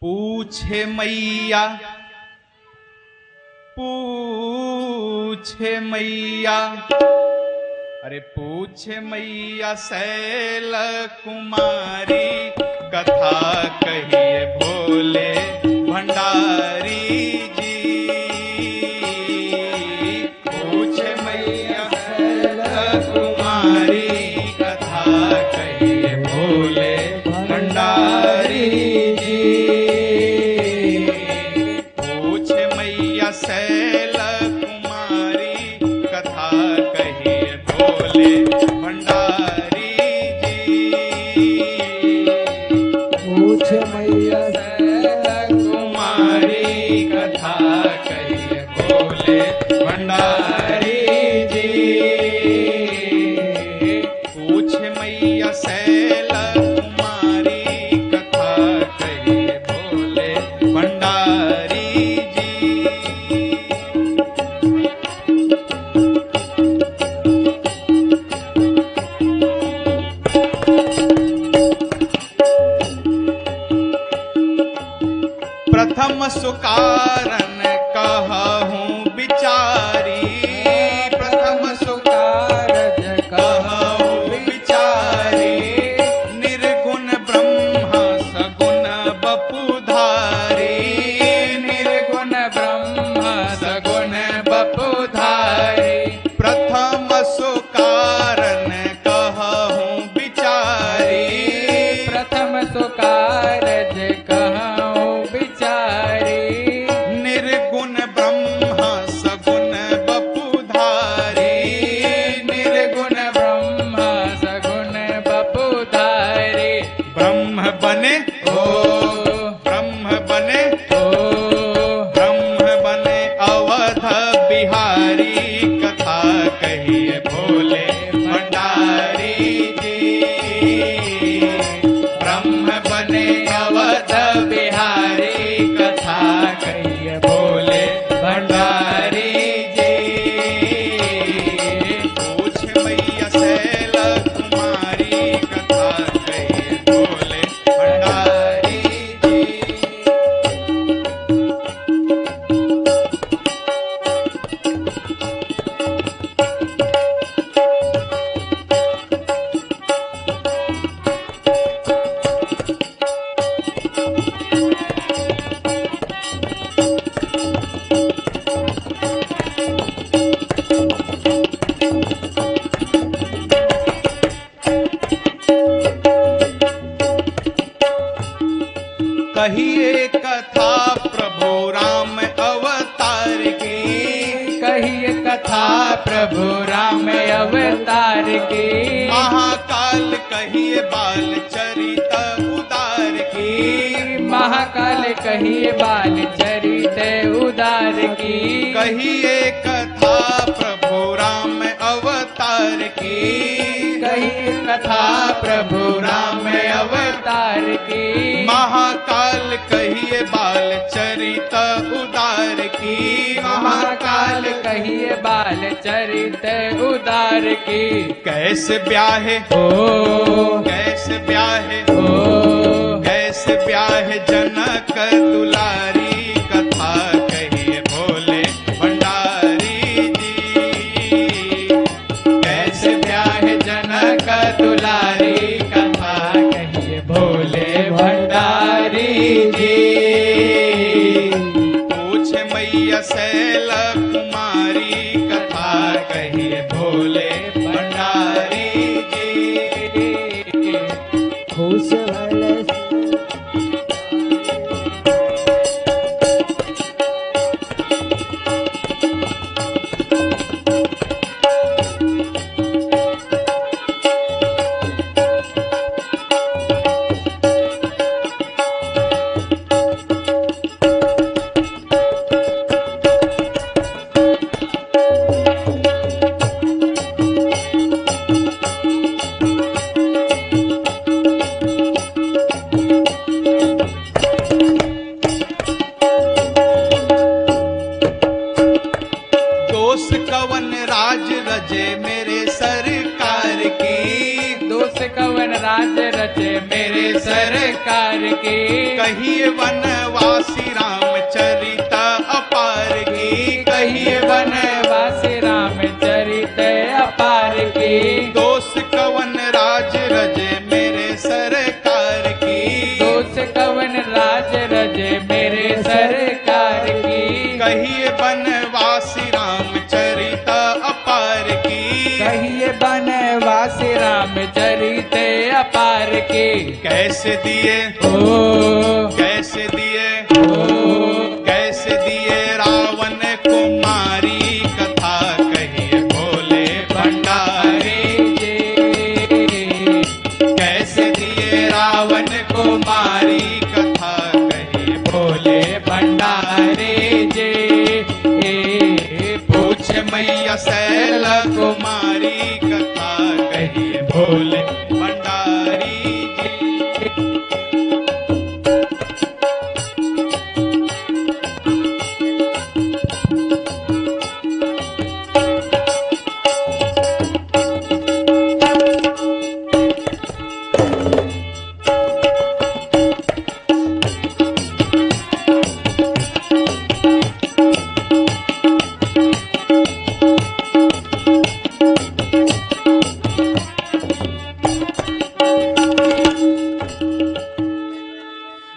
पूछे मैया, पूछे मैया, अरे पूछे मैया शैल कुमारी, कथा कहिए भोले भंडारी जी। पूछे मैया शैल कुमारी, कथा कहिए भोले भंडारी जी। पूछे मैया शैल कुमारी, कथा कहिए भोले भंडारी जी। पूछे मैया शैल कुमारी, कथा कहिए भोले भंडारी जी। पूछे मैया शैल कुमारी, कथा कहिए भोले भंडारी जी। प्रथम सुकारन कहूँ विचारी, प्रथम कारज कहूँ विचारी। निर्गुण ब्रह्म सगुण बपुधारी, निर्गुण ब्रह्म सगुण बपुधारी। प्रथम सुकारन कहूँ विचारी। प्रथम सुकारज कहूँ विचारी। निर्गुण ब्रह्म सगुण बपुधारी। निर्गुण ब्रह्म सगुण बपुधारी। ब्रह्म बने ओ ब्रह्म बने ओ ब्रह्म बने अवध बिहारी, कथा कहिए भोले भंडारी जी। ब्रह्म बने अवध बिहारी, कथा कहिए भोले भंडारी जी। पूछ मैया शैल कुमारी, कथा कहिए भोले भंडारी जी। कहिए कथा प्रभु राम अवतार की। कहिए कथा प्रभु राम अवतार की। महाकाल कहिए बाल चरित उदार की। महाकाल कहिए बाल चरित उदार की। कहिए कथा प्रभु राम अवतार की। कहिए कथा प्रभु राम अवतार की। महाकाल कहिए बाल चरित उदार की। महाकाल कहिए बाल चरित उदार की। कैसे ब्याहे ओ कैसे ब्याहे ओ कैसे ब्याहे जनक दुलारी, कथा कहिए भोले भंडारी जी। कैसे ब्याहे जनक दुलारी, कथा कहिए भोले भंडारी जी। पूछे मैया शैल कुमारी, कथा कहिए भोले भंडारी जी। खुश भले सरकार की कहिए वनवासी रामचरित अपार की, कहिए वनवासी रामचरित अपार की दोष कवन राज रजे मेरे सरकार की, दोष कवन राज रजे मेरे सरकार की कहिए वनवासी रामचरित अपार की, कहिए वनवासी रामचरित अपार की कैसे दिए ओ कैसे दिए ओ कैसे दिए रावण को मारी कथा कहिए भोले भंडारी, कैसे दिए रावण को मारी कथा कहिए भोले भंडारी जे पूछ मैया सैल कुमारी कथा कहिए भोले भंडारी जी।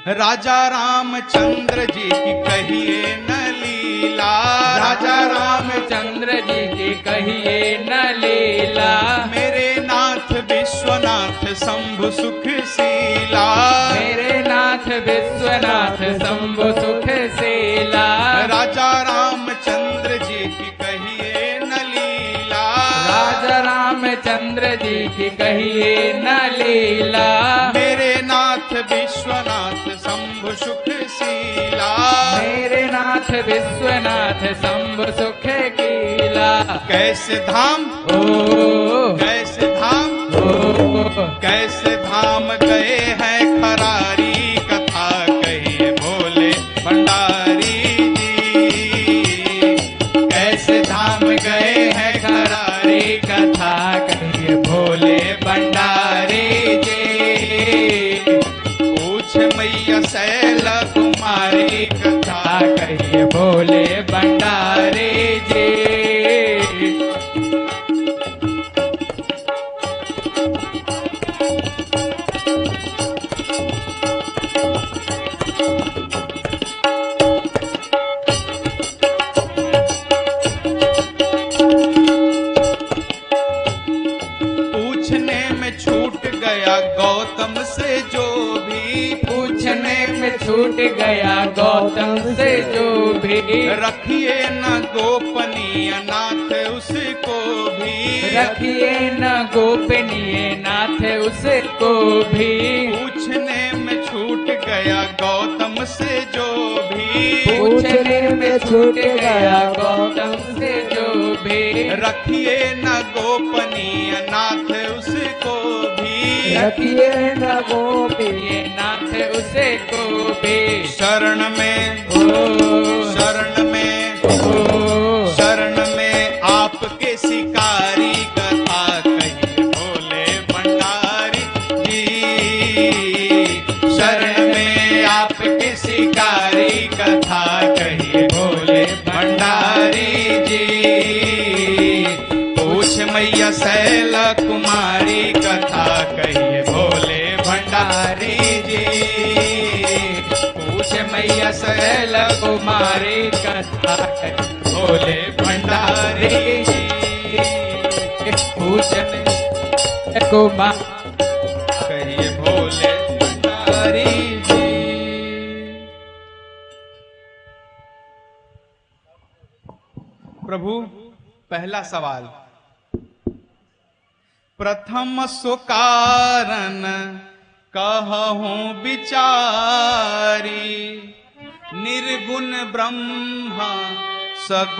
राजा रामचंद्र जी की कहिए न लीला, राजा रामचंद्र जी की कहिए न लीला मेरे नाथ विश्वनाथ शंभु सुख शीला, मेरे नाथ विश्वनाथ शंभु सुख शीला राजा रामचंद्र जी की कहिए न लीला, राजा रामचंद्र जी की कहिए न लीला मेरे नाथ विश्वनाथ शंभु सुख शीला, मेरे नाथ विश्वनाथ शंभु सुख कीला कैसे धाम ओ कैसे धाम ओ कैसे धाम गए हैं खरारी कथा कहिए भोले भंडारी जी, कैसे धाम गए हैं खरारी कथा कहिए भोले भंडारी जी पूछ मैया सैल कुमारी कथा कहिए भोले भंडारी जी पूछने में छूट गया गौतम से जो भी, पूछने में छूट गया गौतम से जो भी रखिए न गोपनीय नाथ उसको भी, रखिए न गोपनीय नाथ उसको भी पूछने में छूट गया गौतम से जो भी, पूछने में छूट गया गौतम से जो भी रखिए न गोपनीय नाथ उसको भी, रखिए न गोपनीय नाथ उसे को भी शरण में शरण में शरण में आपके शिकारी कथा कहिए भोले भंडारी जी, शरण में आपके शिकारी कथा कहिए भोले भंडारी जी, पूछ मैया सैल कुमारी कथा कहिए भोले भंडारी जी, पूछ मैया सैल कुमारी कथा कहिए भोले भंडारी जी, पूछने कुमार कहिए भोले भंडारी जी। प्रभु पहला सवाल, प्रथम सो कारण कहूं विचारी, निर्गुण ब्रह्मा सगुण